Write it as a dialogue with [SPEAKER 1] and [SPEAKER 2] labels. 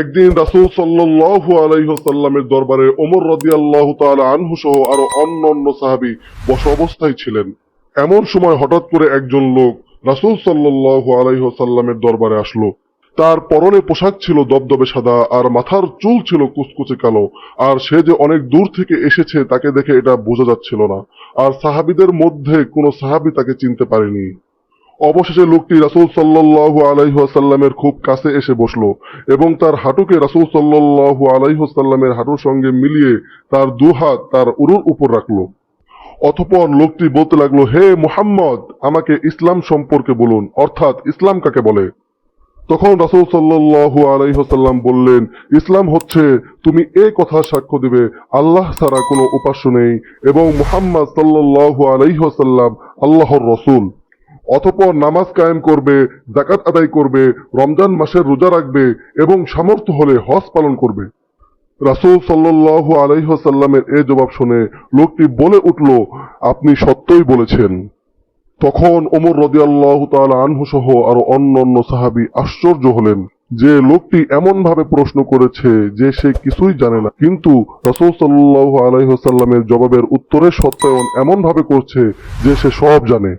[SPEAKER 1] একদিন রাসূল সাল্লাল্লাহু আলাইহি ওয়াসাল্লামের দরবারে ওমর রাদিয়াল্লাহু তাআলা আনহু সহ আরো অন্যান্য সাহাবী বসা অবস্থায় ছিলেন। এমন সময় হঠাৎ করে একজন লোক রাসূল সাল্লাল্লাহু আলাইহি ওয়াসাল্লামের দরবারে আসলো। তার পরনে পোশাক ছিল দবদবে সাদা আর মাথার চুল ছিল কুচকুচে কালো। আর সে যে অনেক দূর থেকে এসেছে তাকে দেখে এটা বোঝা যাচ্ছিল না। আর সাহাবীদের মধ্যে কোনো সাহাবী তাকে চিনতে পারেনি। অবশেষে লোকটি রাসূল সাল্লাল্লাহু আলাইহি ওয়াসাল্লামের খুব কাছে এসে বসলো এবং তার হাঁটুকে রাসূল সাল্লাল্লাহু আলাইহি ওয়াসাল্লামের হাঁটুর সঙ্গে মিলিয়ে তার দুহাত তার উরুর উপর রাখলো। অতঃপর লোকটি বলতে লাগলো, হে মুহাম্মদ, আমাকে ইসলাম সম্পর্কে বলুন, অর্থাৎ ইসলাম কাকে বলে। তখন রাসূল সাল্লাল্লাহু আলাইহি ওয়াসাল্লাম বললেন, ইসলাম হচ্ছে তুমি এই কথা সাক্ষ্য দিবে আল্লাহ ছাড়া কোনো উপাস্য নেই এবং মুহাম্মদ সাল্লাল্লাহু আলাইহি ওয়াসাল্লাম আল্লাহর রাসূল। অতঃপর নামাজ কায়েম করবে, যাকাত আদায় করবে, রমজান মাসের রোজা রাখবে এবং সামর্থ্য হলে হজ পালন করবে। রাসূল সাল্লাল্লাহু আলাইহি ওয়াসাল্লামের এ জবাব শুনে লোকটি বলে উঠল, আপনি সত্যই বলেছেন। তখন ওমর রাদিয়াল্লাহু তাআলা আনহু সহ আরো অন্যান্য সাহাবী আশ্চর্য হলেন যে লোকটি এমন ভাবে প্রশ্ন করেছে যে সে কিছুই জানে না, কিন্তু রাসূল সাল্লাল্লাহু আলাইহি ওয়াসাল্লামের জবাবের উত্তরের সত্যায়ন এমন ভাবে করছে যে সে সব জানে।